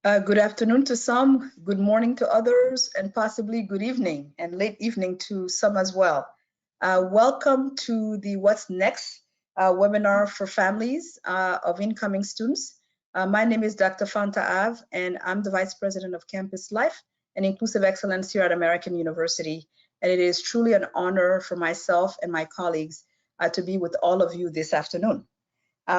Good afternoon to some, good morning to others, and possibly good evening and late evening to some as well. Welcome to the What's Next webinar for families of incoming students. My name is Dr. Fanta Av, and I'm the Vice President of Campus Life and Inclusive Excellence here at American University. And it is truly an honor for myself and my colleagues to be with all of you this afternoon.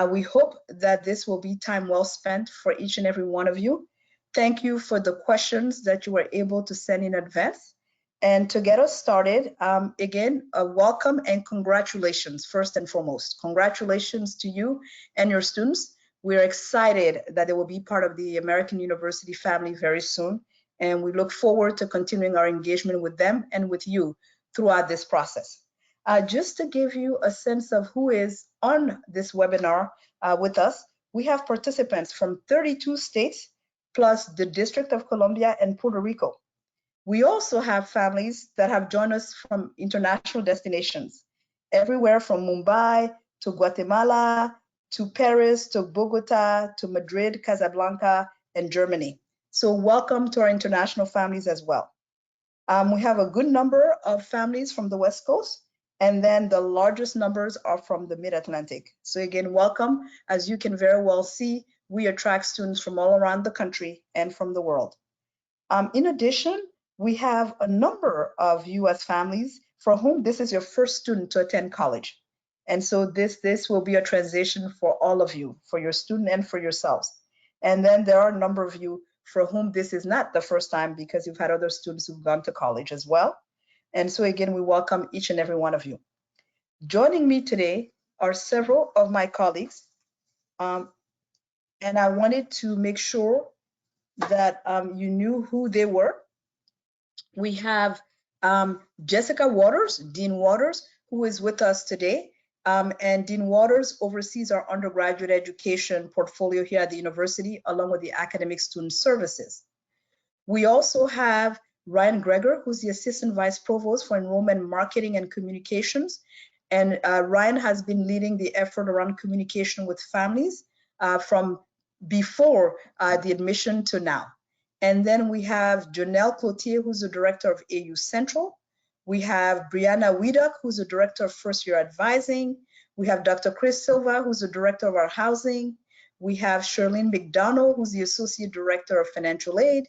We hope that this will be time well spent for each and every one of you. Thank you for the questions that you were able to send in advance. And to get us started, again, welcome and congratulations, first and foremost. Congratulations to you and your students. We're excited that they will be part of the American University family very soon. And we look forward to continuing our engagement with them and with you throughout this process. Just to give you a sense of who is on this webinar with us, we have participants from 32 states, plus the District of Columbia and Puerto Rico. We also have families that have joined us from international destinations, everywhere from Mumbai to Guatemala, to Paris, to Bogota, to Madrid, Casablanca, and Germany. So welcome to our international families as well. We have a good number of families from the West Coast, and then the largest numbers are from the Mid-Atlantic. So again, welcome. As you can very well see, we attract students from all around the country and from the world. In addition, we have a number of US families for whom this is your first student to attend college. And so this will be a transition for all of you, for your student and for yourselves. And then there are a number of you for whom this is not the first time because you've had other students who've gone to college as well. And so again, we welcome each and every one of you. Joining me today are several of my colleagues. And I wanted to make sure that you knew who they were. We have Jessica Waters, Dean Waters, who is with us today. And Dean Waters oversees our undergraduate education portfolio here at the university, along with the academic student services. We also have Ryan Gregor, who's the Assistant Vice Provost for Enrollment, Marketing, and Communications. And Ryan has been leading the effort around communication with families from before the admission to now. And then we have Jonnel Clothier, who's the Director of AU Central. We have Briana Weadock, who's the Director of First Year Advising. We have Dr. Silva, who's the Director of our Housing. We have Shirleyne McDonald, who's the Associate Director of Financial Aid.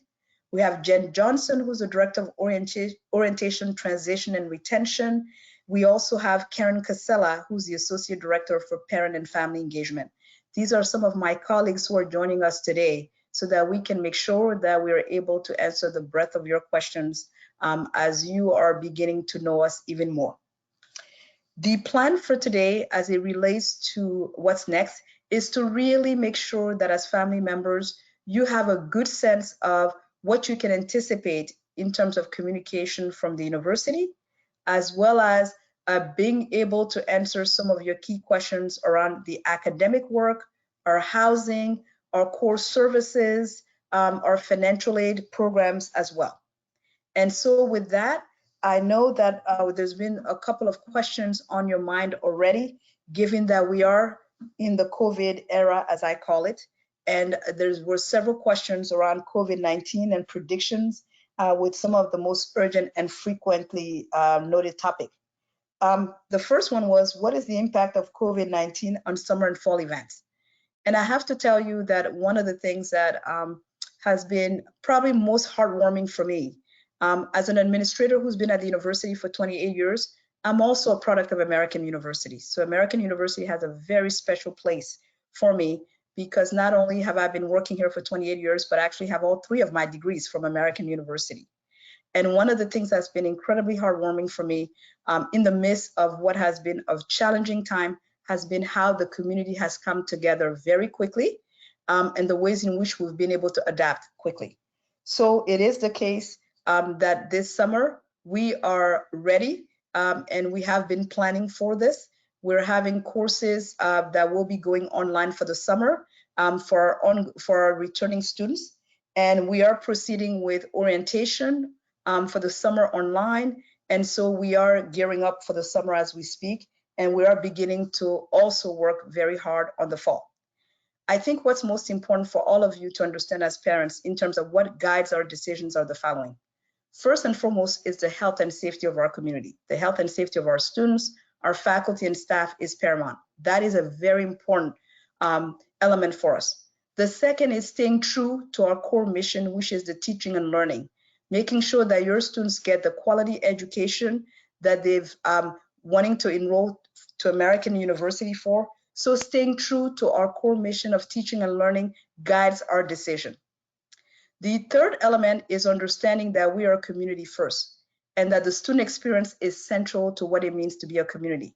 We have Jenn Johnson, who's the Director of Orientation, Transition, and Retention. We also have Karyn Cassella, who's the Associate Director for Parent and Family Engagement. These are some of my colleagues who are joining us today so that we can make sure that we are able to answer the breadth of your questions as you are beginning to know us even more. The plan for today, as it relates to what's next, is to really make sure that as family members, you have a good sense of what you can anticipate in terms of communication from the university, as well as being able to answer some of your key questions around the academic work, our housing, our core services, our financial aid programs as well. And so with that, I know that there's been a couple of questions on your mind already, given that we are in the COVID era, as I call it. And there were several questions around COVID-19 and predictions with some of the most urgent and frequently noted topics. The first one was, what is the impact of COVID-19 on summer and fall events? And I have to tell you that one of the things that has been probably most heartwarming for me, as an administrator who's been at the university for 28 years, I'm also a product of American University. So American University has a very special place for me because not only have I been working here for 28 years, but I actually have all 3 of my degrees from American University. And one of the things that's been incredibly heartwarming for me in the midst of what has been a challenging time has been how the community has come together very quickly and the ways in which we've been able to adapt quickly. So it is the case that this summer we are ready and we have been planning for this. We're having courses that will be going online for the summer for our returning students. And we are proceeding with orientation for the summer online. And so we are gearing up for the summer as we speak. And we are beginning to also work very hard on the fall. I think what's most important for all of you to understand as parents in terms of what guides our decisions are the following. First and foremost is the health and safety of our community. The health and safety of our students, our faculty and staff is paramount. That is a very important element for us. The second is staying true to our core mission, which is the teaching and learning, making sure that your students get the quality education that they've wanting to enroll to American University for. So staying true to our core mission of teaching and learning guides our decision. The third element is understanding that we are a community first and that the student experience is central to what it means to be a community.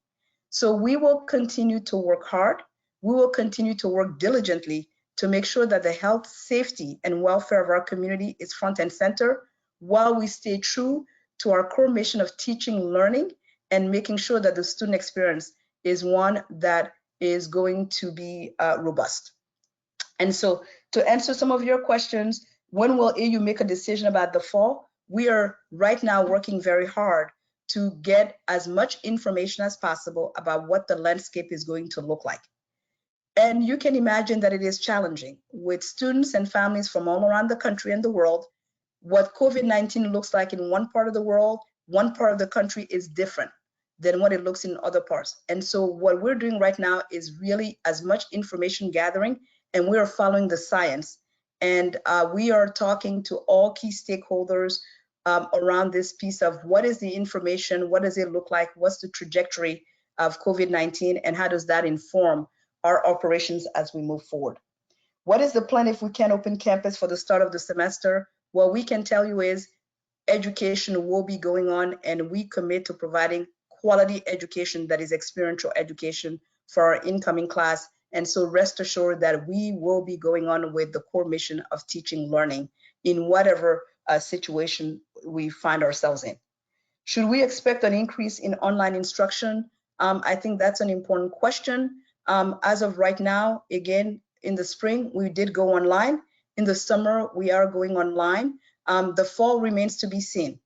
So we will continue to work hard. We will continue to work diligently to make sure that the health, safety, and welfare of our community is front and center while we stay true to our core mission of teaching, learning, and making sure that the student experience is one that is going to be robust. And so to answer some of your questions, when will AU make a decision about the fall? We are right now working very hard to get as much information as possible about what the landscape is going to look like. And you can imagine that it is challenging with students and families from all around the country and the world. What COVID-19 looks like in one part of the world, one part of the country is different than what it looks in other parts. And so what we're doing right now is really as much information gathering, and we are following the science. And we are talking to all key stakeholders around this piece of what is the information, what does it look like, what's the trajectory of COVID-19, and how does that inform our operations as we move forward. What is the plan if we can't open campus for the start of the semester? What we can tell you is education will be going on, and we commit to providing quality education that is experiential education for our incoming class. And so rest assured that we will be going on with the core mission of teaching, learning in whatever situation we find ourselves in. Should we expect an increase in online instruction? I think that's an important question. As of right now, again, in the spring, we did go online. In the summer, we are going online. The fall remains to be seen.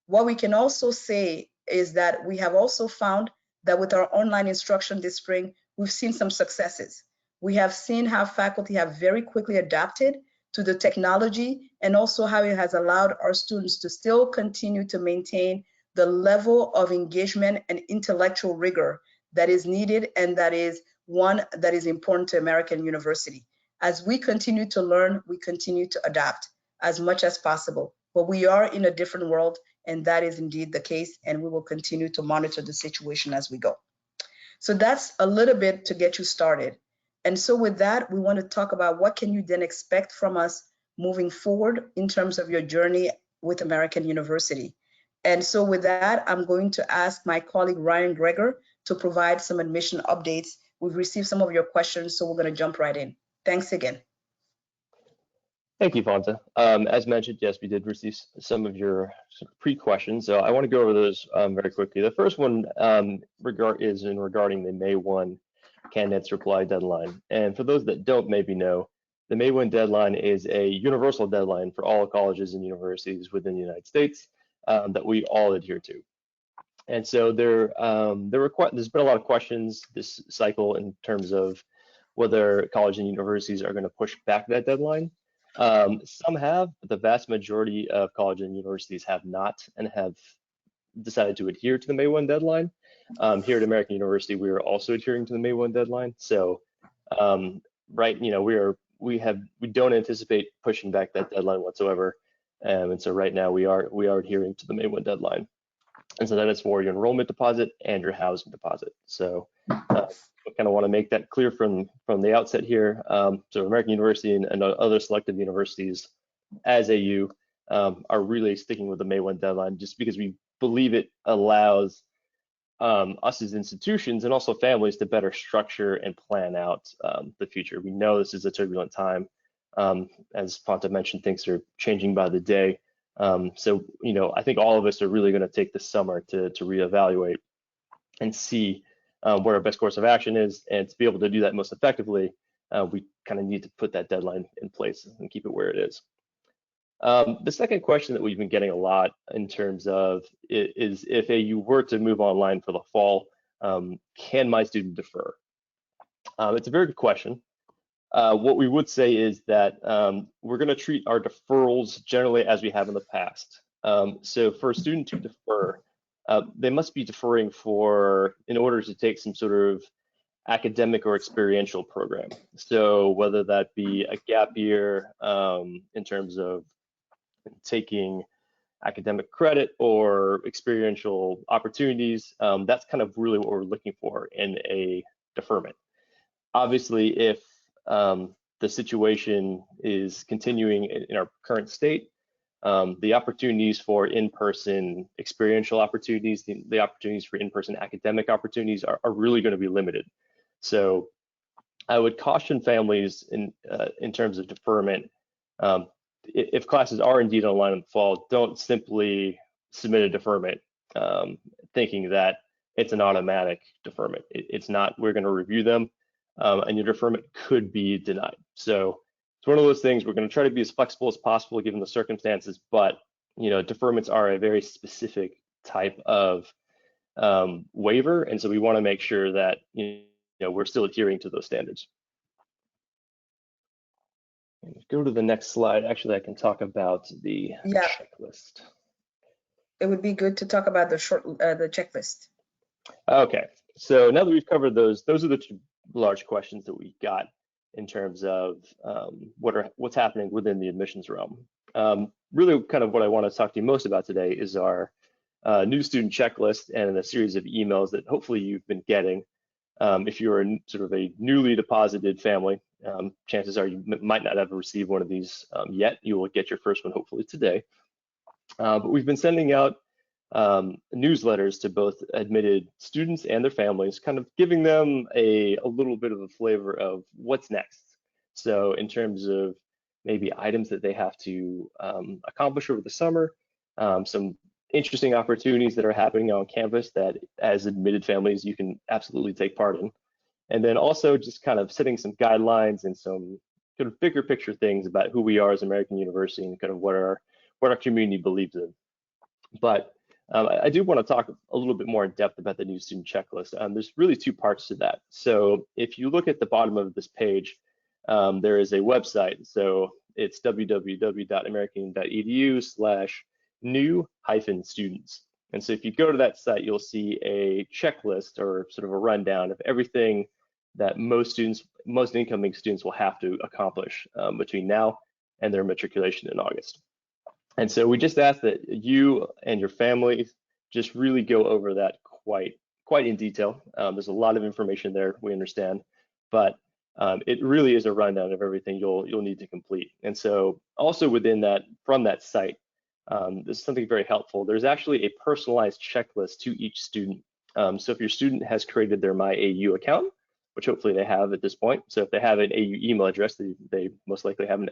What we can also say is that we have also found that with our online instruction this spring, we've seen some successes. We have seen how faculty have very quickly adapted to the technology and also how it has allowed our students to still continue to maintain the level of engagement and intellectual rigor that is needed and that is one that is important to American University. As we continue to learn, we continue to adapt as much as possible. But we are in a different world, and that is indeed the case, and we will continue to monitor the situation as we go. So that's a little bit to get you started. And so with that, we want to talk about what can you then expect from us moving forward in terms of your journey with American University. And so with that, I'm going to ask my colleague Ryan Gregor to provide some admission updates. We've received some of your questions, so we're going to jump right in. Thanks again. Thank you, Fanta. As mentioned, yes, we did receive some of your pre-questions, so I want to go over those very quickly. The first one is regarding the May 1 candidates reply deadline. And for those that don't maybe know, the May 1 deadline is a universal deadline for all colleges and universities within the United States that we all adhere to. And so there's been a lot of questions this cycle in terms of whether colleges and universities are going to push back that deadline. Some have, but the vast majority of colleges and universities have not and have decided to adhere to the May 1 deadline. Here at American University, we are also adhering to the May 1 deadline. So, right, you know, we don't anticipate pushing back that deadline whatsoever. And so right now we are adhering to the May 1 deadline. And so that is for your enrollment deposit and your housing deposit. So I kind of want to make that clear from the outset here. So American University and other selective universities as AU are really sticking with the May 1 deadline just because we believe it allows us as institutions and also families to better structure and plan out the future. We know this is a turbulent time. As Fanta mentioned, things are changing by the day. So, you know, I think all of us are really going to take this summer to reevaluate and see what our best course of action is, and to be able to do that most effectively, we kind of need to put that deadline in place and keep it where it is. The second question that we've been getting a lot in terms of is if AU were to move online for the fall, can my student defer? It's a very good question. What we would say is that we're going to treat our deferrals generally as we have in the past. So for a student to defer, they must be deferring in order to take some sort of academic or experiential program. So whether that be a gap year in terms of taking academic credit or experiential opportunities, that's kind of really what we're looking for in a deferment. Obviously, if the situation is continuing in our current state, the opportunities for in-person experiential opportunities, the opportunities for in-person academic opportunities are really going to be limited. So I would caution families in terms of deferment. If classes are indeed online in the fall, don't simply submit a deferment thinking that it's an automatic deferment. It's not. We're going to review them, and your deferment could be denied. So it's one of those things. We're going to try to be as flexible as possible given the circumstances, but deferments are a very specific type of waiver, and so we want to make sure that we're still adhering to those standards. Go to the next slide. Actually, I can talk about the checklist. It would be good to talk about the checklist. Okay, so now that we've covered those are the two large questions that we got in terms of what's happening within the admissions realm. Really, kind of what I want to talk to you most about today is our new student checklist and a series of emails that hopefully you've been getting. If you're sort of a newly deposited family, chances are you might not have received one of these yet. You will get your first one hopefully today. But we've been sending out newsletters to both admitted students and their families, kind of giving them a little bit of a flavor of what's next. So in terms of maybe items that they have to accomplish over the summer, some interesting opportunities that are happening on campus that as admitted families you can absolutely take part in. And then also just kind of setting some guidelines and some kind of bigger picture things about who we are as American University and kind of what our community believes in. But I do want to talk a little bit more in depth about the new student checklist. There's really two parts to that. So if you look at the bottom of this page, there is a website. So it's www.american.edu/new-students. And so if you go to that site, you'll see a checklist or sort of a rundown of everything that most incoming students will have to accomplish between now and their matriculation in August. And so we just ask that you and your family just really go over that quite in detail. There's a lot of information there, we understand, but it really is a rundown of everything you'll need to complete. And so also within that, from that site, this is something very helpful. There's actually a personalized checklist to each student. So if your student has created their MyAU account, which hopefully they have at this point, so if they have an AU email address, they most likely have an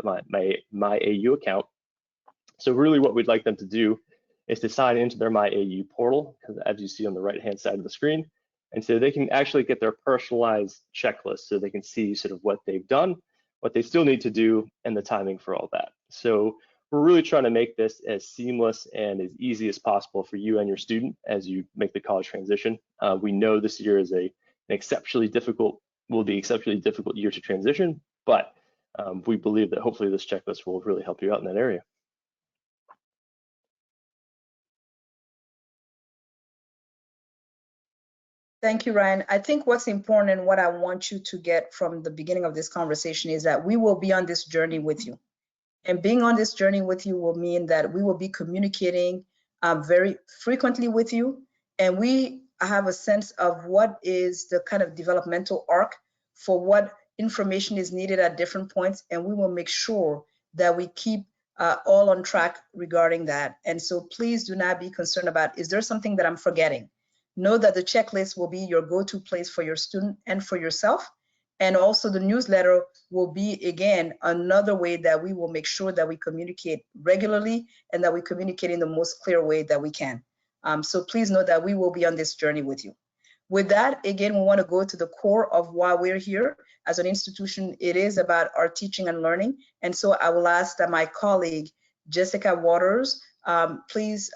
MyAU account. So really what we'd like them to do is to sign into their MyAU portal, as you see on the right-hand side of the screen. And so they can actually get their personalized checklist so they can see sort of what they've done, what they still need to do, and the timing for all that. So we're really trying to make this as seamless and as easy as possible for you and your student as you make the college transition. We know this year is will be an exceptionally difficult year to transition, but we believe that hopefully this checklist will really help you out in that area. Thank you, Ryan. I think what's important and what I want you to get from the beginning of this conversation is that we will be on this journey with you. And being on this journey with you will mean that we will be communicating very frequently with you. And we have a sense of what is the kind of developmental arc for what information is needed at different points. And we will make sure that we keep all on track regarding that. And so please do not be concerned about, is there something that I'm forgetting? Know that the checklist will be your go-to place for your student and for yourself. And also the newsletter will be, again, another way that we will make sure that we communicate regularly and that we communicate in the most clear way that we can. So please know that we will be on this journey with you. With that, again, we want to go to the core of why we're here. As an institution, it is about our teaching and learning. And so I will ask that my colleague, Jessica Waters, please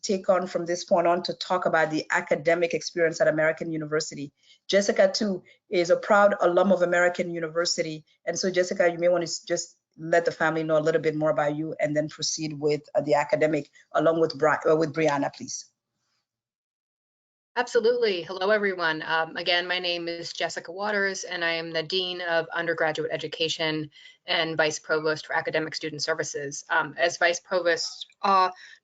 take on from this point on to talk about the academic experience at American University. Jessica too is a proud alum of American University. And so Jessica, you may want to just let the family know a little bit more about you and then proceed with the academic along with Briana, please. Absolutely. Hello, everyone. Again, my name is Jessica Waters, and I am the Dean of Undergraduate Education and Vice Provost for Academic Student Services. As Vice Provost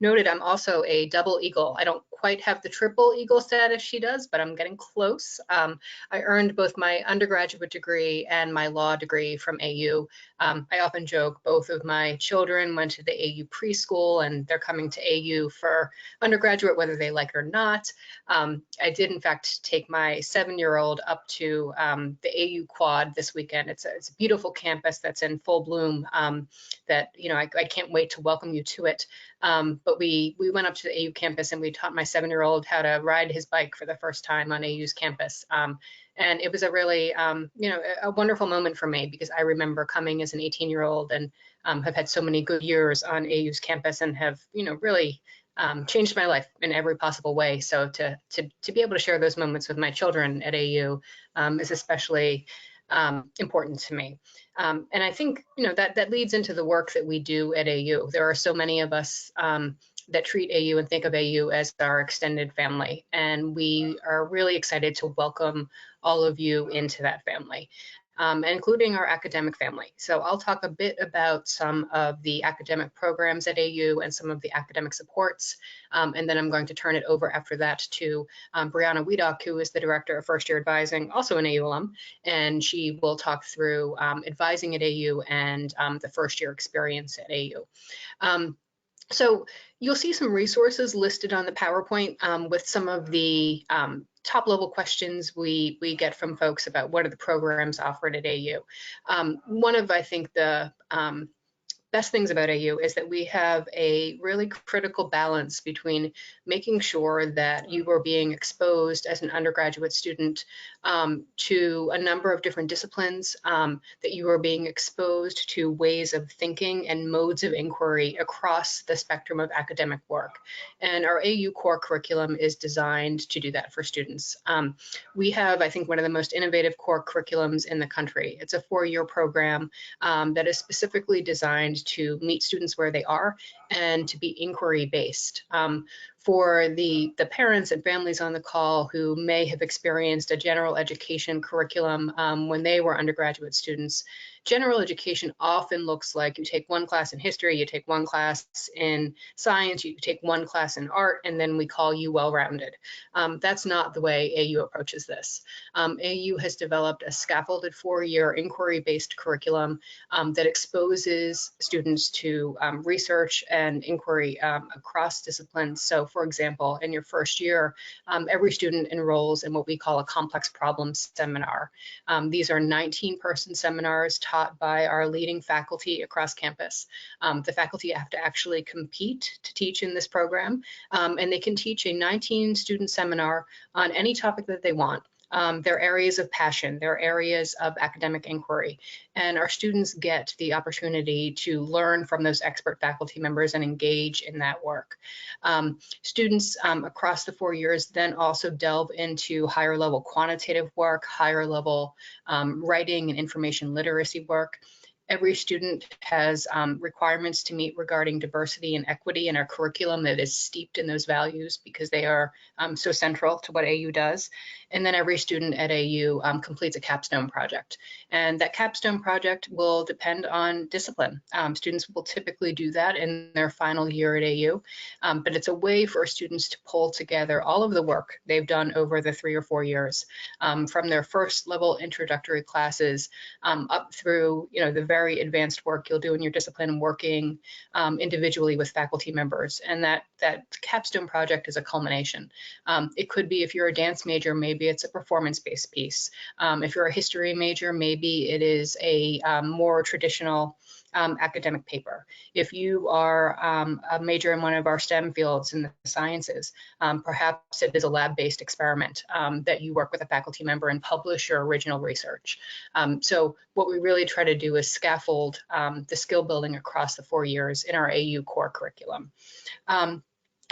noted, I'm also a double Eagle. I don't quite have the triple Eagle status she does, but I'm getting close. I earned both my undergraduate degree and my law degree from AU. I often joke both of my children went to the AU preschool, and they're coming to AU for undergraduate, whether they like it or not. I did, in fact, take my 7-year-old up to the AU Quad this weekend. It's a beautiful campus that's in full bloom that, you know, I can't wait to welcome you to it. But we went up to the AU campus and we taught my 7-year-old how to ride his bike for the first time on AU's campus. And it was a really, you know, a wonderful moment for me because I remember coming as an 18-year-old and have had so many good years on AU's campus and have, you know, really changed my life in every possible way. So to be able to share those moments with my children at AU is especially important to me. And I think, you know, that leads into the work that we do at AU. There are so many of us that treat AU and think of AU as our extended family. And we are really excited to welcome all of you into that family. Including our academic family. So I'll talk a bit about some of the academic programs at AU and some of the academic supports. And then I'm going to turn it over after that to Briana Weadock, who is the Director of First Year Advising, also an AU alum, and she will talk through advising at AU and the first year experience at AU. So you'll see some resources listed on the PowerPoint with some of the top level questions we get from folks about what are the programs offered at AU. One of, I think, the best things about AU is that we have a really critical balance between making sure that you are being exposed as an undergraduate student to a number of different disciplines, that you are being exposed to ways of thinking and modes of inquiry across the spectrum of academic work. And our AU core curriculum is designed to do that for students. We have, I think, one of the most innovative core curriculums in the country. It's a 4-year program that is specifically designed to meet students where they are and to be inquiry based. For the parents and families on the call who may have experienced a general education curriculum when they were undergraduate students, general education often looks like you take one class in history, you take one class in science, you take one class in art, and then we call you well-rounded. That's not the way AU approaches this. AU has developed a scaffolded 4-year inquiry-based curriculum that exposes students to research and inquiry across disciplines. So for example, in your first year, every student enrolls in what we call a complex problems seminar. These are 19-person seminars taught by our leading faculty across campus. The faculty have to actually compete to teach in this program, and they can teach a 19-student seminar on any topic that they want. Their areas of passion, their areas of academic inquiry, and our students get the opportunity to learn from those expert faculty members and engage in that work. Students across the 4 years then also delve into higher level quantitative work, higher level writing and information literacy work. Every student has requirements to meet regarding diversity and equity in our curriculum that is steeped in those values because they are so central to what AU does. And then every student at AU completes a capstone project. And that capstone project will depend on discipline. Students will typically do that in their final year at AU, but it's a way for students to pull together all of the work they've done over the 3 or 4 years, from their first level introductory classes up through, you know, the very advanced work you'll do in your discipline, working individually with faculty members. And that capstone project is a culmination. It could be, if you're a dance major, maybe it's a performance-based piece. If you're a history major, maybe it is a more traditional academic paper. If you are a major in one of our STEM fields in the sciences, perhaps it is a lab-based experiment that you work with a faculty member and publish your original research. So what we really try to do is scaffold the skill building across the 4 years in our AU core curriculum.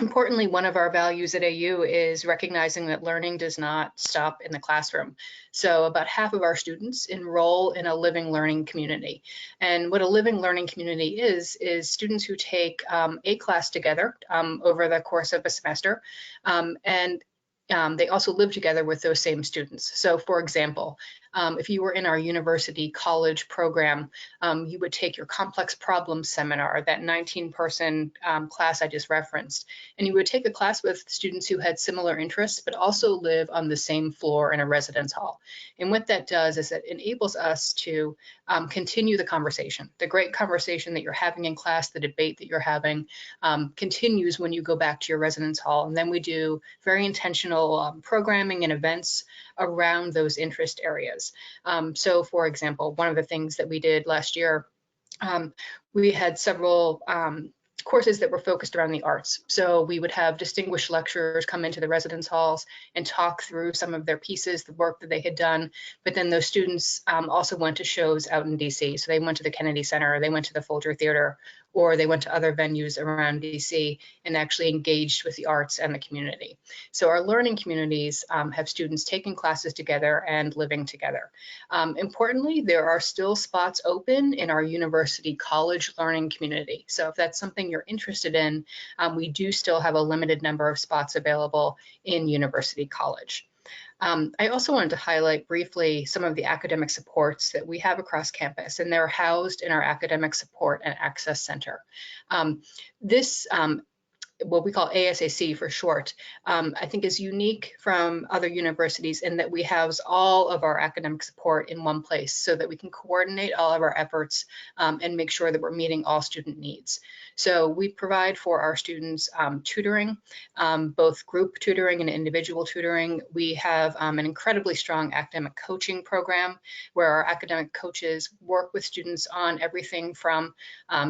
Importantly, one of our values at AU is recognizing that learning does not stop in the classroom. So about half of our students enroll in a living learning community. And what a living learning community is students who take a class together over the course of a semester, and they also live together with those same students. So for example, if you were in our university college program, you would take your complex problem seminar, that 19-person class I just referenced, and you would take a class with students who had similar interests, but also live on the same floor in a residence hall. And what that does is it enables us to continue the conversation. The great conversation that you're having in class, the debate that you're having, continues when you go back to your residence hall. And then we do very intentional programming and events around those interest areas. So for example, one of the things that we did last year, we had several courses that were focused around the arts. So we would have distinguished lecturers come into the residence halls and talk through some of their pieces, the work that they had done. But then those students also went to shows out in DC. So they went to the Kennedy Center, they went to the Folger Theater, or they went to other venues around DC and actually engaged with the arts and the community. So our learning communities have students taking classes together and living together. Importantly, there are still spots open in our university college learning community. So if that's something you're interested in, we do still have a limited number of spots available in university college. I also wanted to highlight briefly some of the academic supports that we have across campus, and they're housed in our Academic Support and Access Center. This what we call ASAC for short, I think is unique from other universities in that we house all of our academic support in one place so that we can coordinate all of our efforts and make sure that we're meeting all student needs. So we provide for our students tutoring, both group tutoring and individual tutoring. We have an incredibly strong academic coaching program where our academic coaches work with students on everything from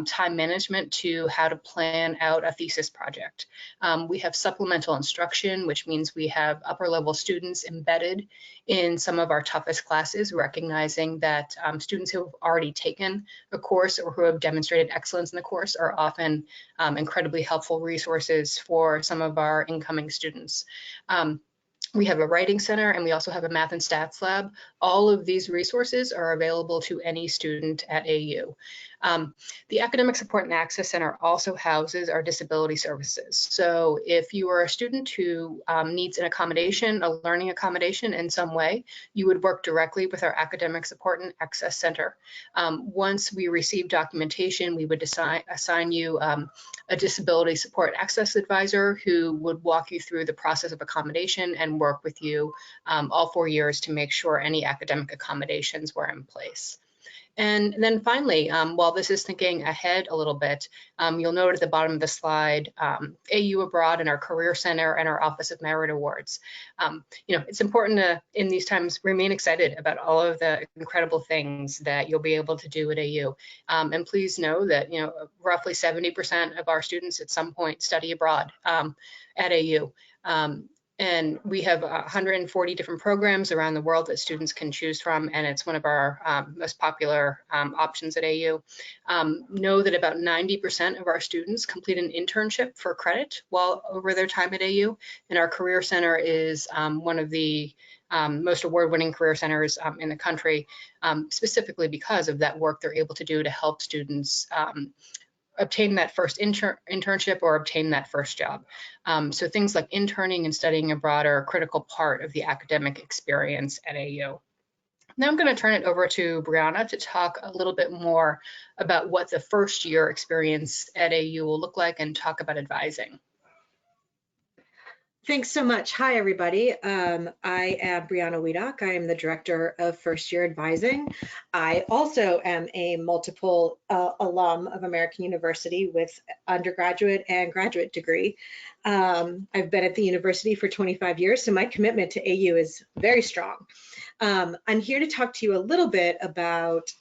time management to how to plan out a thesis project. We have supplemental instruction, which means we have upper level students embedded in some of our toughest classes, recognizing that students who have already taken a course or who have demonstrated excellence in the course are often incredibly helpful resources for some of our incoming students. We have a writing center and we also have a math and stats lab. All of these resources are available to any student at AU. The Academic Support and Access Center also houses our disability services. So if you are a student who needs an accommodation, a learning accommodation in some way, you would work directly with our Academic Support and Access Center. Once we receive documentation, we would assign you a disability support access advisor who would walk you through the process of accommodation and work with you all 4 years to make sure any academic accommodations were in place. And then finally, while this is thinking ahead a little bit, you'll note at the bottom of the slide, AU Abroad and our Career Center and our Office of Merit Awards. It's important to, in these times, remain excited about all of the incredible things that you'll be able to do at AU. And please know that, roughly 70% of our students at some point study abroad at AU. And we have 140 different programs around the world that students can choose from, and it's one of our most popular options at AU. Know that about 90% of our students complete an internship for credit while over their time at AU, and our Career Center is one of the most award-winning career centers in the country, specifically because of that work they're able to do to help students obtain that first internship or obtain that first job. So things like interning and studying abroad are a critical part of the academic experience at AU. Now I'm going to turn it over to Briana to talk a little bit more about what the first year experience at AU will look like and talk about advising. Thanks so much. Hi, everybody. I am Briana Weadock. I am the Director of First Year Advising. I also am a multiple alum of American University with undergraduate and graduate degree. I've been at the university for 25 years, so my commitment to AU is very strong. I'm here to talk to you a little bit about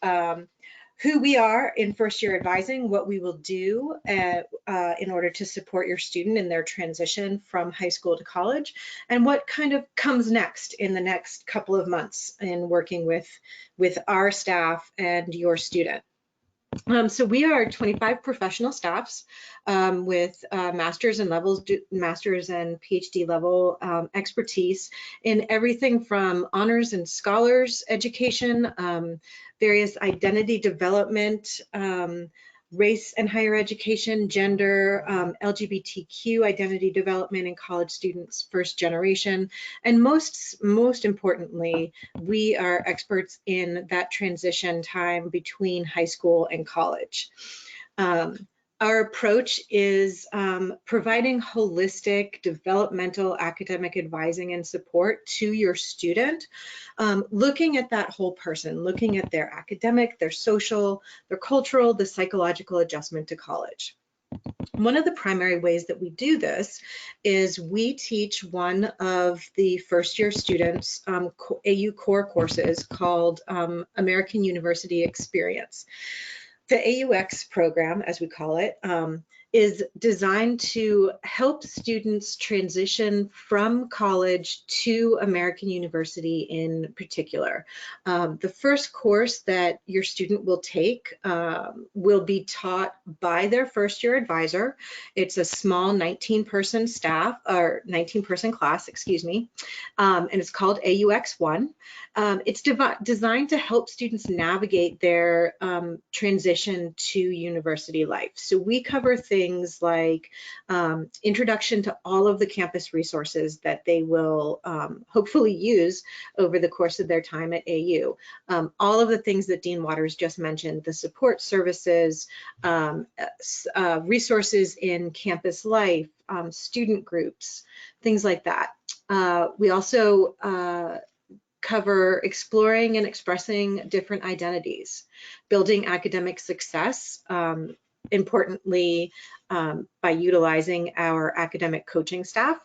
who we are in first year advising, what we will do in order to support your student in their transition from high school to college, and what kind of comes next in the next couple of months in working with our staff and your student. So we are 25 professional staffs with master's and PhD level expertise in everything from honors and scholars education, various identity development, race and higher education, gender, LGBTQ identity development in college students, first generation, and most importantly, we are experts in that transition time between high school and college. Our approach is providing holistic developmental academic advising and support to your student, looking at that whole person, looking at their academic, their social, their cultural, the psychological adjustment to college. One of the primary ways that we do this is we teach one of the first year students AU core courses called American University Experience. The AUX program, as we call it, is designed to help students transition from college to American University in particular. The first course that your student will take will be taught by their first year advisor. It's a small 19-person staff, or 19-person class, excuse me, and it's called AUX1. It's designed to help students navigate their transition to university life. So we cover things like introduction to all of the campus resources that they will hopefully use over the course of their time at AU. All of the things that Dean Waters just mentioned, the support services, resources in campus life, student groups, things like that. We also cover exploring and expressing different identities, building academic success, importantly, by utilizing our academic coaching staff.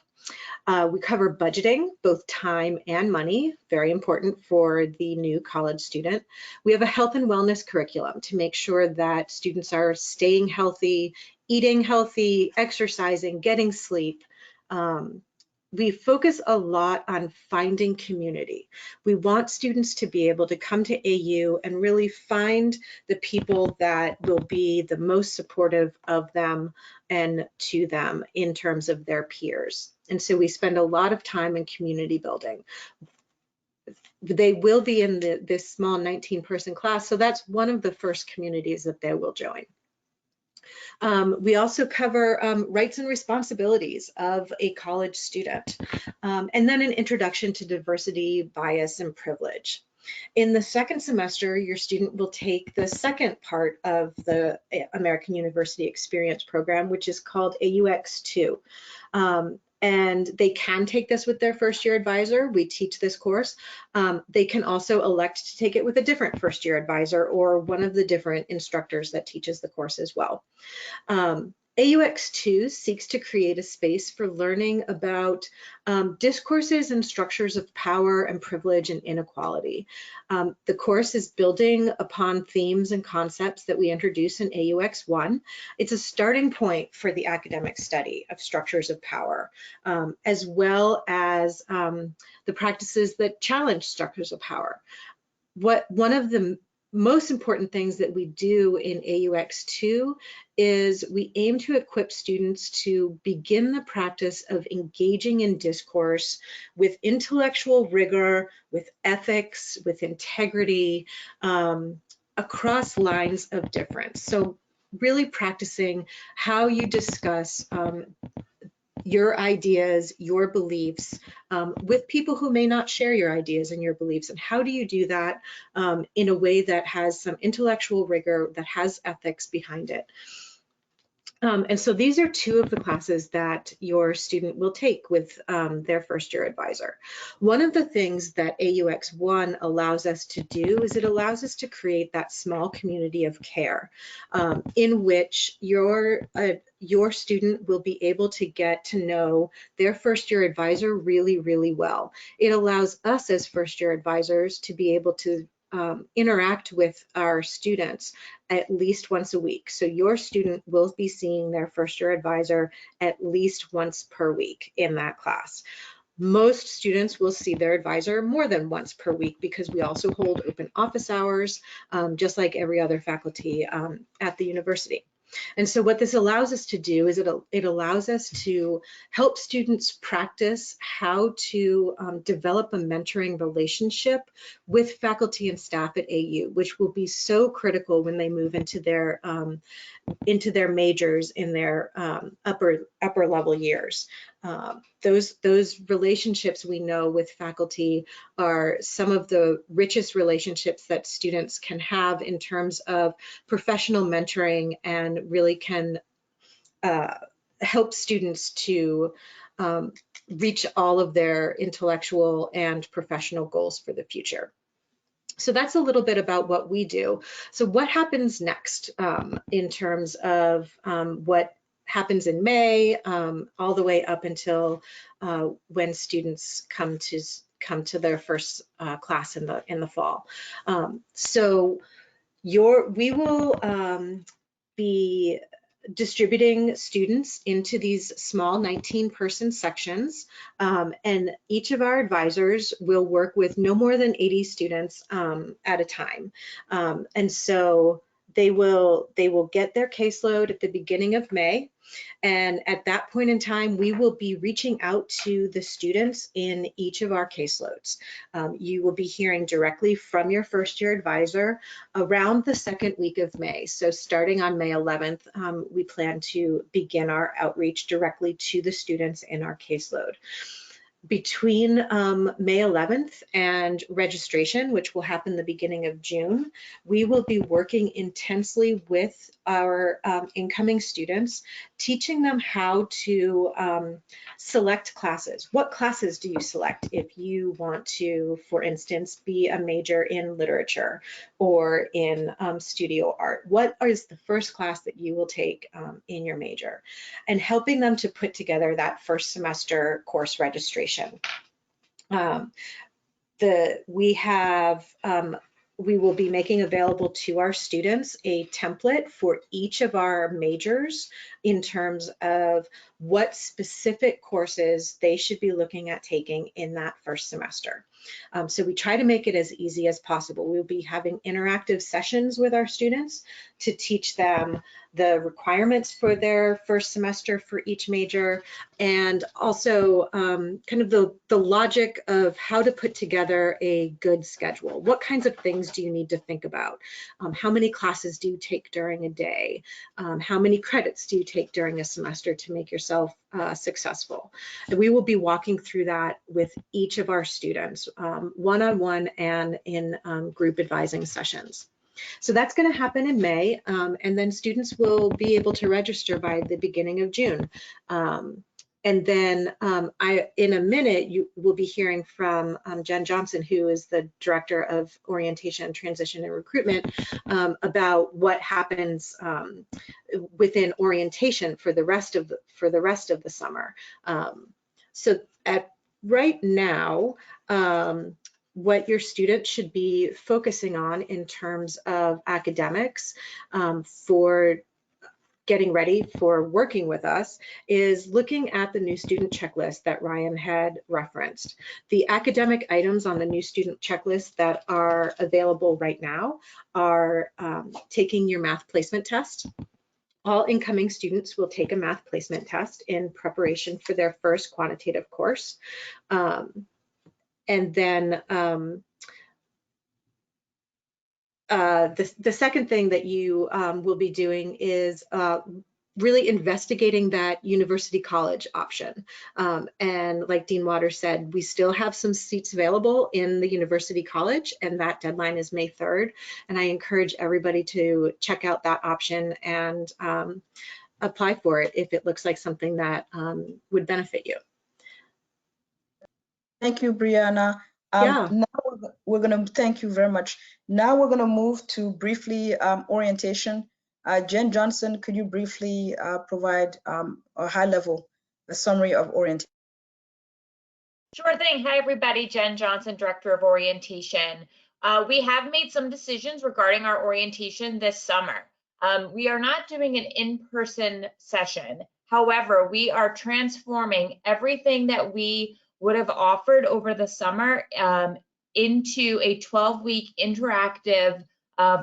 We cover budgeting, both time and money, very important for the new college student. We have a health and wellness curriculum to make sure that students are staying healthy, eating healthy, exercising, getting sleep. We focus a lot on finding community. We want students to be able to come to AU and really find the people that will be the most supportive of them and to them in terms of their peers. And so we spend a lot of time in community building. They will be in this small 19-person class, so that's one of the first communities that they will join. We also cover rights and responsibilities of a college student, and then an introduction to diversity, bias, and privilege. In the second semester, your student will take the second part of the American University Experience program, which is called AUX2. And they can take this with their first year advisor. We teach this course. They can also elect to take it with a different first year advisor or one of the different instructors that teaches the course as well. AUX2 seeks to create a space for learning about discourses and structures of power and privilege and inequality. The course is building upon themes and concepts that we introduce in AUX1. It's a starting point for the academic study of structures of power, as well as the practices that challenge structures of power. One of the most important things that we do in AUX2 is we aim to equip students to begin the practice of engaging in discourse with intellectual rigor, with ethics, with integrity, across lines of difference. So really practicing how you discuss your ideas, your beliefs, with people who may not share your ideas and your beliefs. And how do you do that in a way that has some intellectual rigor, that has ethics behind it? And so these are two of the classes that your student will take with their first year advisor. One of the things that AUX1 allows us to do is it allows us to create that small community of care in which your student will be able to get to know their first year advisor really, really well. It allows us as first year advisors to be able to interact with our students at least once a week. So your student will be seeing their first year advisor at least once per week in that class. Most students will see their advisor more than once per week because we also hold open office hours, just like every other faculty at the university. And so what this allows us to do is it allows us to help students practice how to develop a mentoring relationship with faculty and staff at AU, which will be so critical when they move into their majors in their upper level years. Those relationships we know with faculty are some of the richest relationships that students can have in terms of professional mentoring, and really can help students to reach all of their intellectual and professional goals for the future. So that's a little bit about what we do. So what happens next in terms of what happens in May, all the way up until when students come to their first class in the fall. So we will be distributing students into these small 19-person sections, and each of our advisors will work with no more than 80 students at a time. And so they will get their caseload at the beginning of May. And at that point in time, we will be reaching out to the students in each of our caseloads. You will be hearing directly from your first year advisor around the second week of May. So starting on May 11th, we plan to begin our outreach directly to the students in our caseload. Between May 11th and registration, which will happen the beginning of June, we will be working intensely with our incoming students, teaching them how to select classes. What classes do you select if you want to, for instance, be a major in literature or in studio art? What is the first class that you will take in your major? And helping them to put together that first semester course registration. We will be making available to our students a template for each of our majors in terms of what specific courses they should be looking at taking in that first semester. So we try to make it as easy as possible. We'll be having interactive sessions with our students to teach them the requirements for their first semester for each major, and also kind of the logic of how to put together a good schedule. What kinds of things do you need to think about? How many classes do you take during a day? How many credits do you take during a semester to make yourself successful? And we will be walking through that with each of our students, one-on-one and in group advising sessions. So that's going to happen in May, and then students will be able to register by the beginning of June. And then in a minute, you will be hearing from Jenn Johnson, who is the Director of Orientation, Transition, and Recruitment, about what happens within orientation for the rest of the summer. So right now, what your students should be focusing on in terms of academics for getting ready for working with us is looking at the new student checklist that Ryan had referenced. The academic items on the new student checklist that are available right now are taking your math placement test. All incoming students will take a math placement test in preparation for their first quantitative course. And then the second thing that you will be doing is really investigating that university college option. And like Dean Waters said, we still have some seats available in the university college, and that deadline is May 3rd. And I encourage everybody to check out that option and apply for it if it looks like something that would benefit you. Thank you, Briana. Yeah. Now we're going to thank you very much. Now we're going to move to briefly orientation. Jenn Johnson, could you briefly provide a high-level summary of orientation? Sure thing. Hi, everybody. Jenn Johnson, Director of Orientation. We have made some decisions regarding our orientation this summer. We are not doing an in-person session. However, we are transforming everything that we would have offered over the summer into a 12-week interactive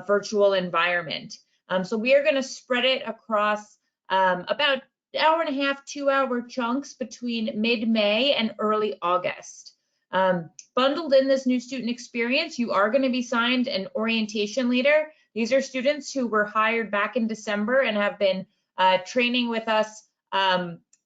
virtual environment. So we are going to spread it across about hour and a half, 2-hour chunks between mid-May and early August. Bundled in this new student experience, you are going to be assigned an orientation leader. These are students who were hired back in December and have been training with us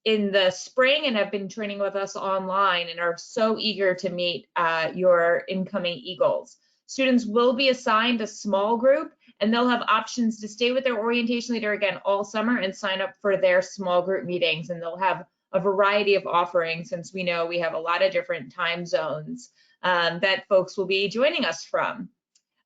in the spring and have been training with us online and are so eager to meet your incoming Eagles. Students will be assigned a small group, and they'll have options to stay with their orientation leader again all summer and sign up for their small group meetings, and they'll have a variety of offerings, since we know we have a lot of different time zones that folks will be joining us from.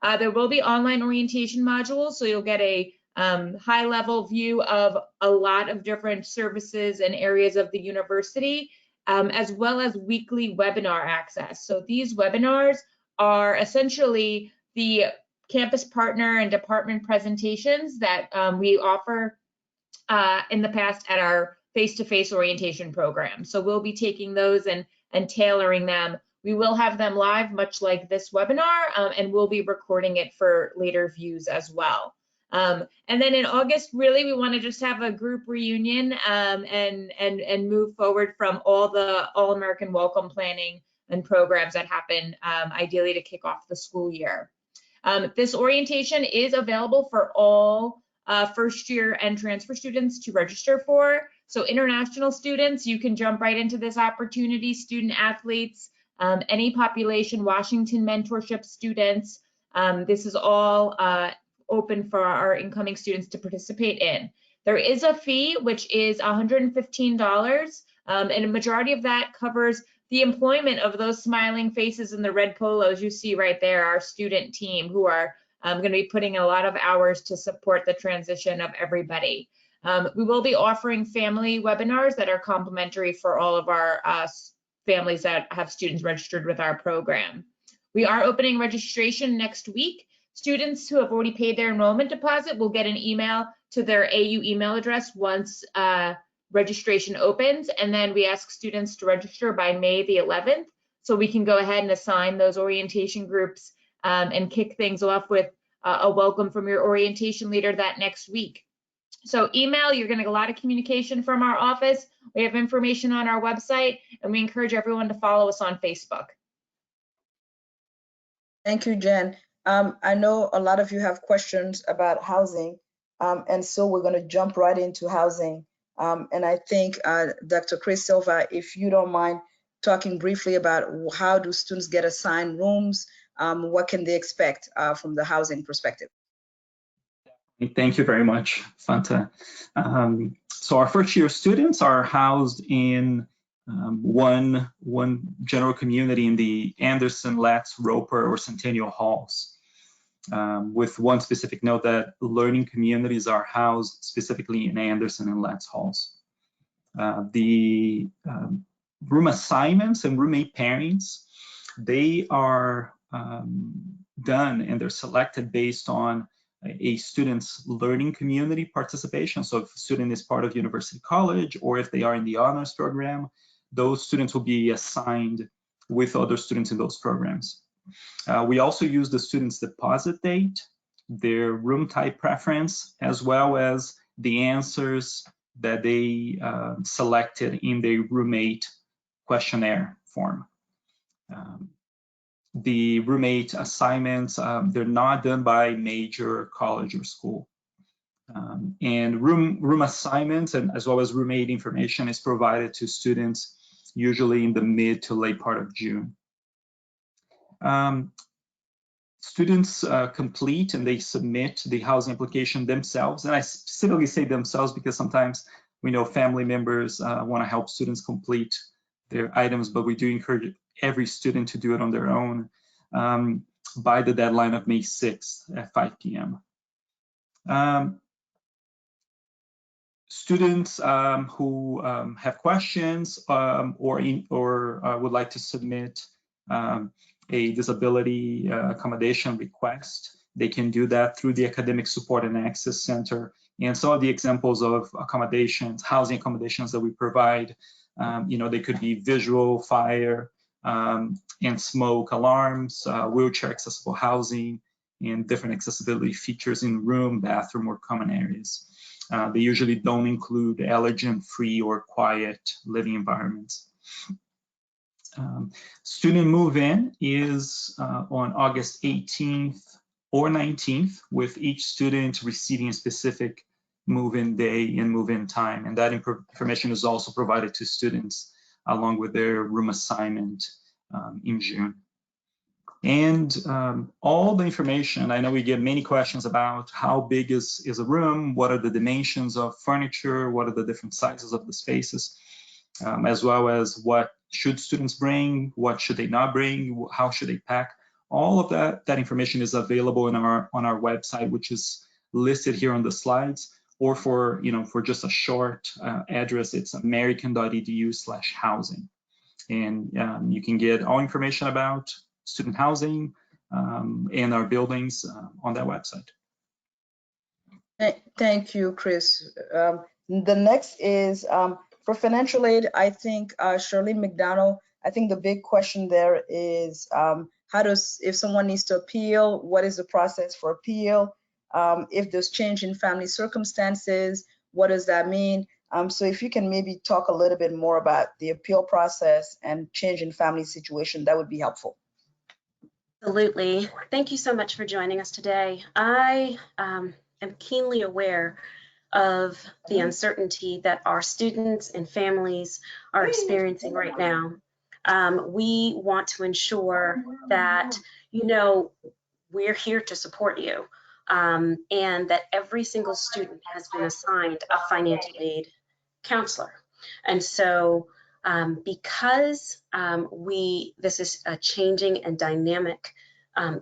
There will be online orientation modules, so you'll get a high-level view of a lot of different services and areas of the university, as well as weekly webinar access. So these webinars are essentially the campus partner and department presentations that we offer in the past at our face-to-face orientation program. So we'll be taking those and tailoring them. We will have them live, much like this webinar, and we'll be recording it for later views as well. And then in August, really, we want to just have a group reunion and move forward from all the All-American Welcome planning and programs that happen, ideally to kick off the school year. This orientation is available for all first year and transfer students to register for. So international students, you can jump right into this opportunity. Student athletes, any population Washington mentorship students, this is all open for our incoming students to participate in. There is a fee, which is $115, and a majority of that covers the employment of those smiling faces in the red polos you see right there, our student team, who are going to be putting a lot of hours to support the transition of everybody. We will be offering family webinars that are complimentary for all of our families that have students registered with our program. We are opening registration next week. Students who have already paid their enrollment deposit will get an email to their AU email address once registration opens, and then we ask students to register by May the 11th, so we can go ahead and assign those orientation groups and kick things off with a welcome from your orientation leader that next week. So email, you're going to get a lot of communication from our office. We have information on our website, and we encourage everyone to follow us on Facebook. Thank you, Jen. I know a lot of you have questions about housing, and so we're going to jump right into housing. And I think, Dr. Chris Silva, if you don't mind talking briefly about how do students get assigned rooms, what can they expect from the housing perspective? Thank you very much, Fanta. So our first year students are housed in one general community in the Anderson, Letts, Roper, or Centennial halls, with one specific note that learning communities are housed specifically in Anderson and Letts halls. The room assignments and roommate pairings, they are done and they're selected based on a student's learning community participation. So if a student is part of University College, or if they are in the honors program, those students will be assigned with other students in those programs. We also use the student's deposit date, their room type preference, as well as the answers that they selected in the roommate questionnaire form. The roommate assignments, they're not done by major college or school. And room assignments and as well as roommate information is provided to students usually in the mid to late part of June. Students complete and they submit the housing application themselves. And I specifically say themselves because sometimes we know family members want to help students complete their items, but we do encourage every student to do it on their own by the deadline of May 6th at 5 p.m. Students who have questions or would like to submit a disability accommodation request, they can do that through the Academic Support and Access Center. And some of the examples of accommodations, housing accommodations that we provide They could be visual, fire, and smoke alarms, wheelchair accessible housing, and different accessibility features in room, bathroom, or common areas. They usually don't include allergen-free or quiet living environments. Student move-in is on August 18th or 19th, with each student receiving a specific move-in day and move-in time. And that information is also provided to students along with their room assignment in June. And all the information, I know we get many questions about how big is a room, what are the dimensions of furniture, what are the different sizes of the spaces, as well as what should students bring, what should they not bring, how should they pack. All of that information is available on our website, which is listed here on the slides, or for just a short address, it's american.edu/housing. And you can get all information about student housing and our buildings on that website. Thank you, Chris. The next is for financial aid. I think Shirleyne McDonald, I think the big question there is if someone needs to appeal, what is the process for appeal? If there's change in family circumstances, what does that mean? So if you can maybe talk a little bit more about the appeal process and change in family situation, that would be helpful. Absolutely. Thank you so much for joining us today. I am keenly aware of the uncertainty that our students and families are experiencing right now. We want to ensure that, we're here to support you, and that every single student has been assigned a financial aid counselor. And so because this is a changing and dynamic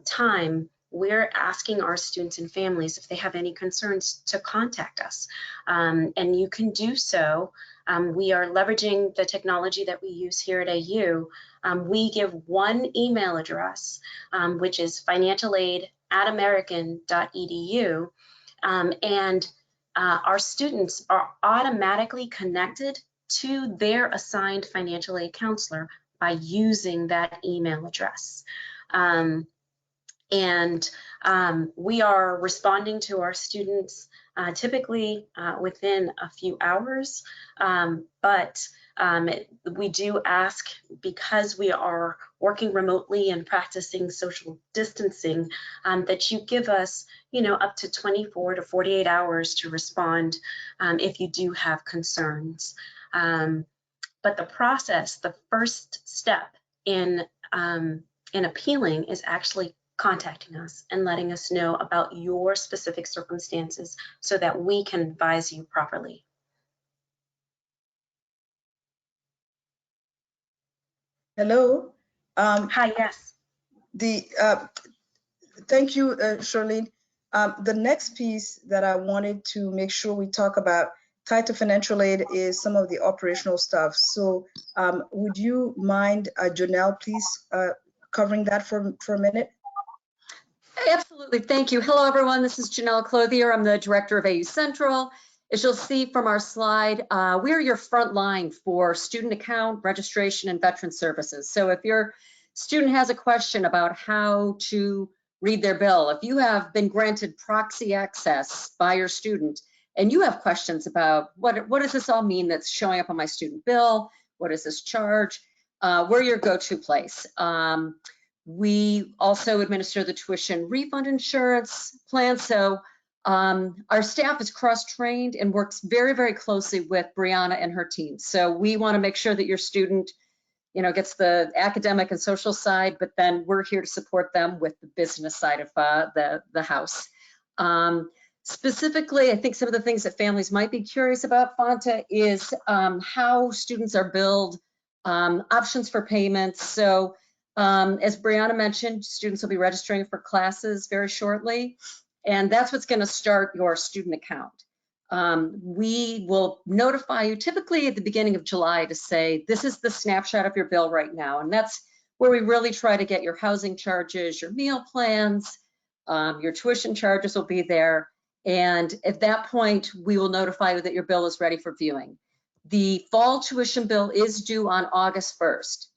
time, we're asking our students and families if they have any concerns to contact us. And you can do so. We are leveraging the technology that we use here at AU. We give one email address, which is financialaid@american.edu. And our students are automatically connected to their assigned financial aid counselor by using that email address. We are responding to our students typically within a few hours, but we do ask, because we are working remotely and practicing social distancing, that you give us, up to 24 to 48 hours to respond if you do have concerns. But the process, the first step in appealing is actually contacting us and letting us know about your specific circumstances so that we can advise you properly. Hello. Hi, yes. Thank you, Shirleyne. The next piece that I wanted to make sure we talk about tied to financial aid is some of the operational stuff. So would you mind, Jonnel, please covering that for a minute? Absolutely, thank you. Hello, everyone. This is Jonnel Clothier. I'm the director of AU Central. As you'll see from our slide, we are your front line for student account registration and veteran services. So if your student has a question about how to read their bill, if you have been granted proxy access by your student and you have questions about what does this all mean that's showing up on my student bill, what is this charge, we're your go-to place. We also administer the tuition refund insurance plan. So our staff is cross-trained and works very, very closely with Briana and her team. So we want to make sure that your student, gets the academic and social side, but then we're here to support them with the business side of the house. Specifically, I think some of the things that families might be curious about, Fanta, is how students are billed, options for payments. So as Briana mentioned, students will be registering for classes very shortly, and that's what's going to start your student account. We will notify you typically at the beginning of July to say, this is the snapshot of your bill right now. And that's where we really try to get your housing charges, your meal plans, your tuition charges will be there. And at that point, we will notify you that your bill is ready for viewing. The fall tuition bill is due on August 1st.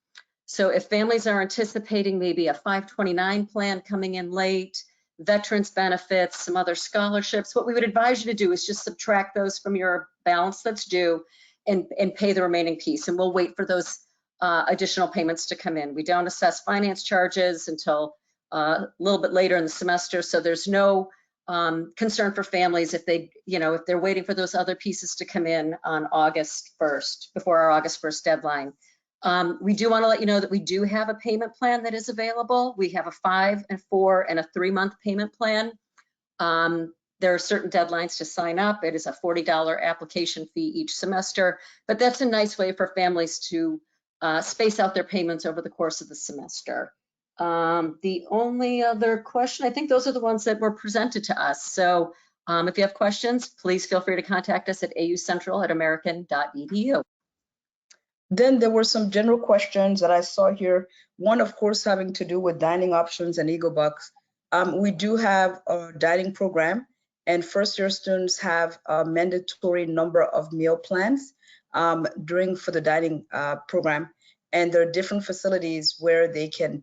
So if families are anticipating maybe a 529 plan coming in late, veterans benefits, some other scholarships, what we would advise you to do is just subtract those from your balance that's due and pay the remaining piece. And we'll wait for those additional payments to come in. We don't assess finance charges until a little bit later in the semester. So there's no concern for families if they, if they're waiting for those other pieces to come in on August 1st, before our August 1st deadline. We do want to let you know that we do have a payment plan that is available. We have a 5 and 4 and a 3-month payment plan. There are certain deadlines to sign up. It is a $40 application fee each semester, but that's a nice way for families to space out their payments over the course of the semester. The only other question, I think those are the ones that were presented to us. So if you have questions, please feel free to contact us at aucentral@american.edu. Then there were some general questions that I saw here. One, of course, having to do with dining options and Eagle Bucks. We do have a dining program, and first-year students have a mandatory number of meal plans for the dining program. And there are different facilities where they can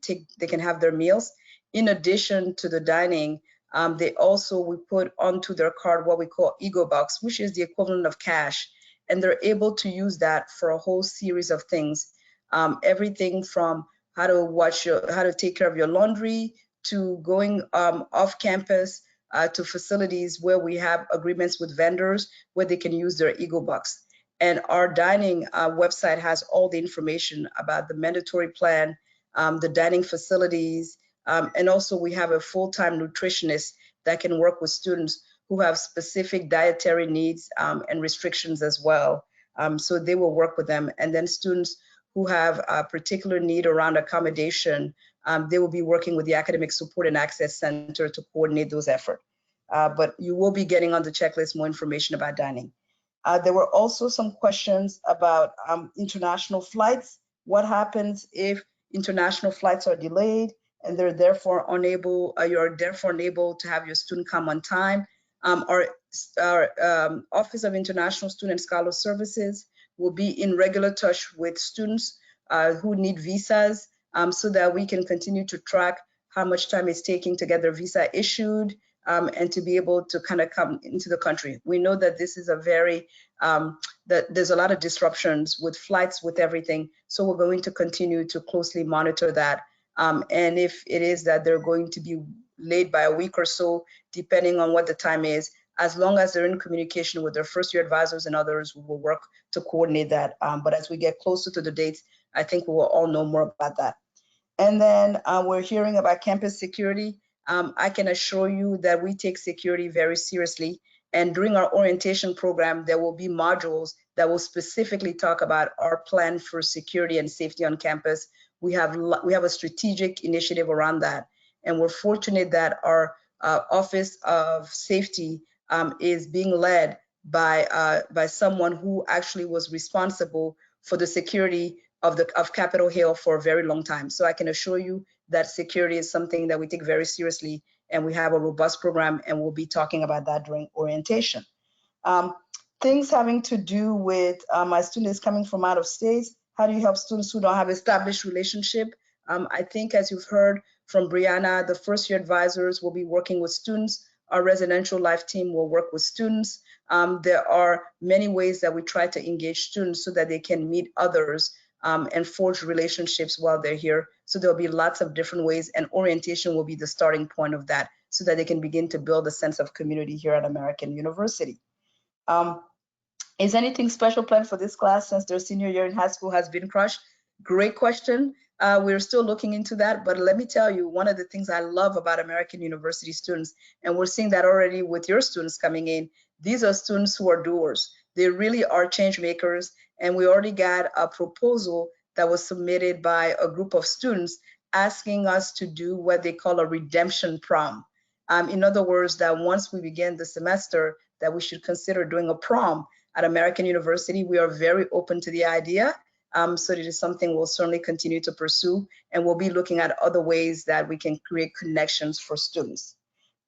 have their meals. In addition to the dining, we put onto their card what we call Eagle Bucks, which is the equivalent of cash. And they're able to use that for a whole series of things. Everything from how to take care of your laundry, to going off campus, to facilities where we have agreements with vendors where they can use their Eagle Bucks. And our dining website has all the information about the mandatory plan, the dining facilities, and also we have a full-time nutritionist that can work with students who have specific dietary needs and restrictions as well. So they will work with them. And then students who have a particular need around accommodation, they will be working with the Academic Support and Access Center to coordinate those efforts. But you will be getting on the checklist more information about dining. There were also some questions about international flights. What happens if international flights are delayed and you're therefore unable to have your student come on time? Our Office of International Student and Scholar Services will be in regular touch with students who need visas so that we can continue to track how much time it's taking to get their visa issued and to be able to kind of come into the country. We know that this is that there's a lot of disruptions with flights, with everything. So we're going to continue to closely monitor that. And if it is that they're going to be late by a week or so, depending on what the time is, as long as they're in communication with their first-year advisors and others, we will work to coordinate that. But as we get closer to the dates, I think we will all know more about that. And then we're hearing about campus security. I can assure you that we take security very seriously. And during our orientation program, there will be modules that will specifically talk about our plan for security and safety on campus. We have a strategic initiative around that. And we're fortunate that our Office of Safety is being led by someone who actually was responsible for the security of Capitol Hill for a very long time. So I can assure you that security is something that we take very seriously, and we have a robust program, and we'll be talking about that during orientation. Things having to do with my students coming from out of state. How do you help students who don't have established relationship? I think, as you've heard from Briana, the first-year advisors will be working with students. Our residential life team will work with students. There are many ways that we try to engage students so that they can meet others and forge relationships while they're here. So there'll be lots of different ways, and orientation will be the starting point of that so that they can begin to build a sense of community here at American University. Is anything special planned for this class since their senior year in high school has been crushed? Great question. We're still looking into that, but let me tell you, one of the things I love about American University students, and we're seeing that already with your students coming in, these are students who are doers. They really are change makers, and we already got a proposal that was submitted by a group of students asking us to do what they call a redemption prom. In other words, that once we begin the semester, that we should consider doing a prom at American University. We are very open to the idea. So it is something we'll certainly continue to pursue, and we'll be looking at other ways that we can create connections for students.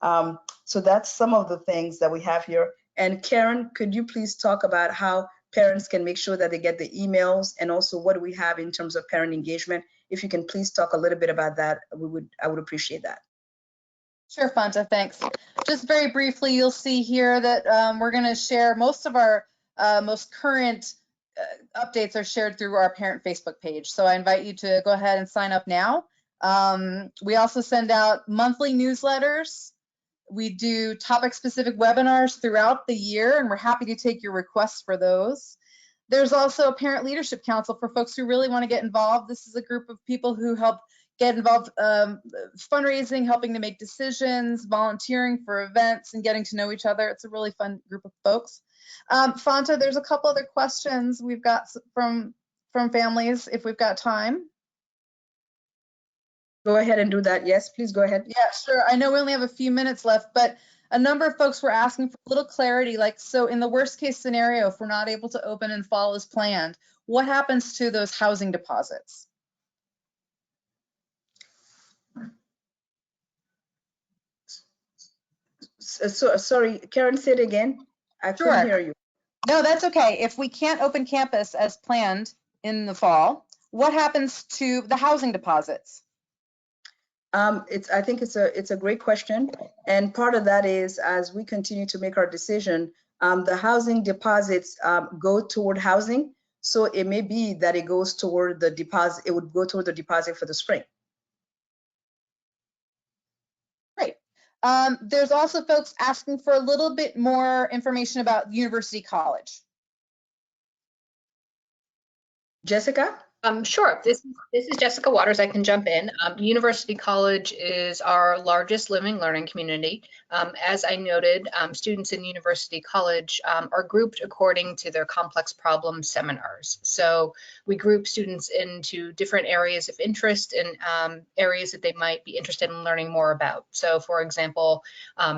So that's some of the things that we have here. And Karyn, could you please talk about how parents can make sure that they get the emails, and also what do we have in terms of parent engagement. If you can please talk a little bit about that, I would appreciate that. Sure, Fanta, thanks. Just very briefly, you'll see here that we're going to share most of our most current updates are shared through our parent Facebook page. So I invite you to go ahead and sign up now. We also send out monthly newsletters. We do topic-specific webinars throughout the year, and we're happy to take your requests for those. There's also a Parent Leadership Council for folks who really want to get involved. This is a group of people who help get involved fundraising, helping to make decisions, volunteering for events, and getting to know each other. It's a really fun group of folks. Fanta, there's a couple other questions we've got from families, if we've got time. Go ahead and do that. Yes, please go ahead. Yeah, sure. I know we only have a few minutes left, but a number of folks were asking for a little clarity, like, so in the worst case scenario, if we're not able to open in fall as planned, what happens to those housing deposits? So, sorry, Karyn, say it again. I couldn't hear you. No, that's okay. If we can't open campus as planned in the fall, what happens to the housing deposits? I think it's a great question, and part of that is, as we continue to make our decision, the housing deposits go toward housing. So it may be that it goes toward the deposit. It would go toward the deposit for the spring. Great. There's also folks asking for a little bit more information about University College. Jessica? Sure. This is Jessica Waters. I can jump in. University College is our largest living learning community. As I noted, students in University College are grouped according to their complex problem seminars. So we group students into different areas of interest and areas that they might be interested in learning more about. So for example,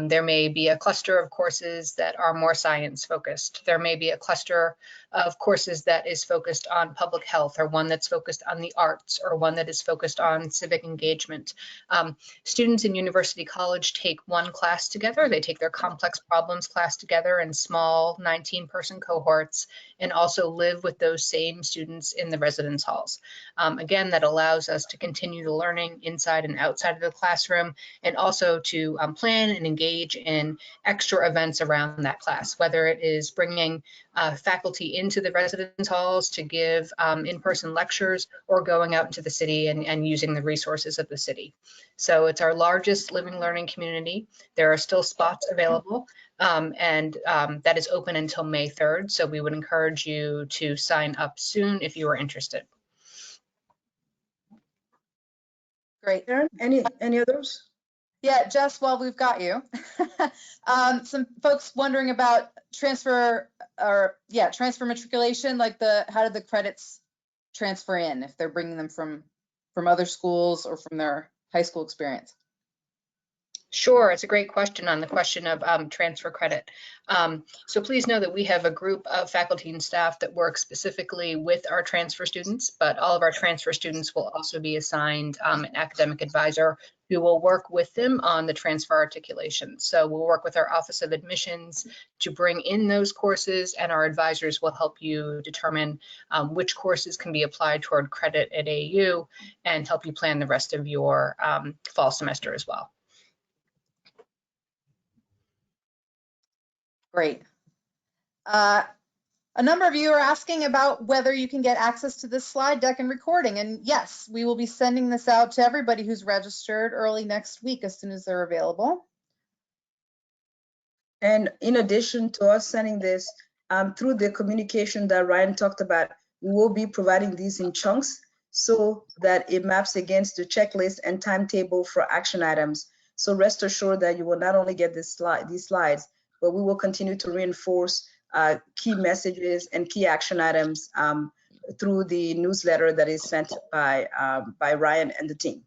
there may be a cluster of courses that are more science focused. There may be a cluster of courses that is focused on public health, or one that's focused on the arts, or one that is focused on civic engagement. Students in University College take one class together. They take their complex problems class together in small 19-person cohorts, and also live with those same students in the residence halls. Again, that allows us to continue the learning inside and outside of the classroom, and also to plan and engage in extra events around that class, whether it is bringing faculty into the residence halls to give in-person lectures, or going out into the city and using the resources of the city. So it's our largest living learning community. There are still spots available, and that is open until May 3rd. So we would encourage you to sign up soon if you are interested. Great. Karyn, any others? Yeah, Jess, while we've got you, some folks wondering about transfer matriculation, like how did the credits transfer in if they're bringing them from other schools or from their high school experience? Sure, it's a great question on the question of transfer credit. So please know that we have a group of faculty and staff that work specifically with our transfer students, but all of our transfer students will also be assigned an academic advisor who will work with them on the transfer articulation. So we'll work with our Office of Admissions to bring in those courses, and our advisors will help you determine which courses can be applied toward credit at AU, and help you plan the rest of your fall semester as well. Great. A number of you are asking about whether you can get access to this slide deck and recording. And yes, we will be sending this out to everybody who's registered early next week as soon as they're available. And in addition to us sending this, through the communication that Ryan talked about, we will be providing these in chunks so that it maps against the checklist and timetable for action items. So rest assured that you will not only get these slides, but we will continue to reinforce key messages and key action items through the newsletter that is sent by Ryan and the team.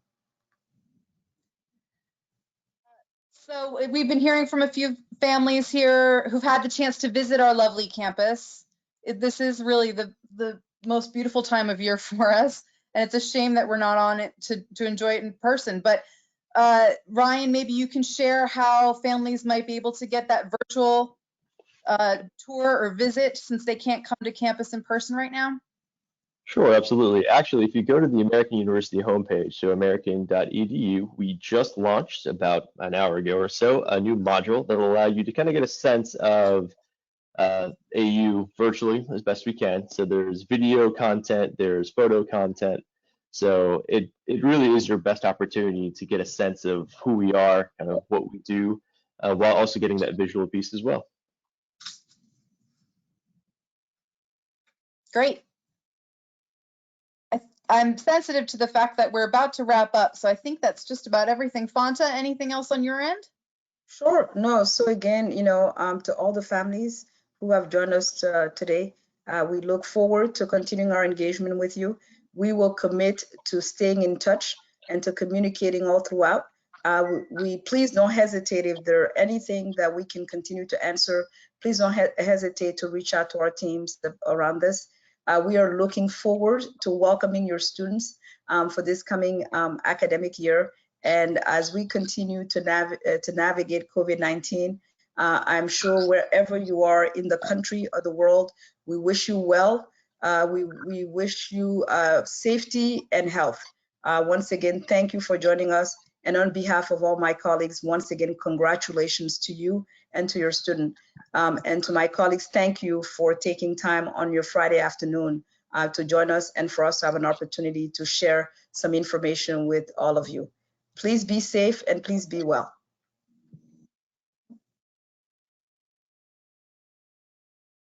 So we've been hearing from a few families here who've had the chance to visit our lovely campus. This is really the most beautiful time of year for us, and it's a shame that we're not on it to enjoy it in person. But Ryan, maybe you can share how families might be able to get that virtual tour or visit since they can't come to campus in person right now? Sure, absolutely. Actually, if you go to the American University homepage, so american.edu, we just launched about an hour ago or so a new module that will allow you to kind of get a sense of AU virtually as best we can. So there's video content, there's photo content. So it really is your best opportunity to get a sense of who we are, kind of what we do, while also getting that visual piece as well. Great. I'm sensitive to the fact that we're about to wrap up, so I think that's just about everything. Fanta, anything else on your end? Sure. No. So again, to all the families who have joined us today, we look forward to continuing our engagement with you. We will commit to staying in touch and to communicating all throughout. We please don't hesitate if there anything that we can continue to answer. Please don't hesitate to reach out to our teams around this. We are looking forward to welcoming your students for this coming academic year. And as we continue to navigate COVID-19, I'm sure wherever you are in the country or the world, we wish you well. We wish you safety and health. Once again, thank you for joining us. And on behalf of all my colleagues, once again, congratulations to you and to your student. And to my colleagues, thank you for taking time on your Friday afternoon to join us and for us to have an opportunity to share some information with all of you. Please be safe and please be well.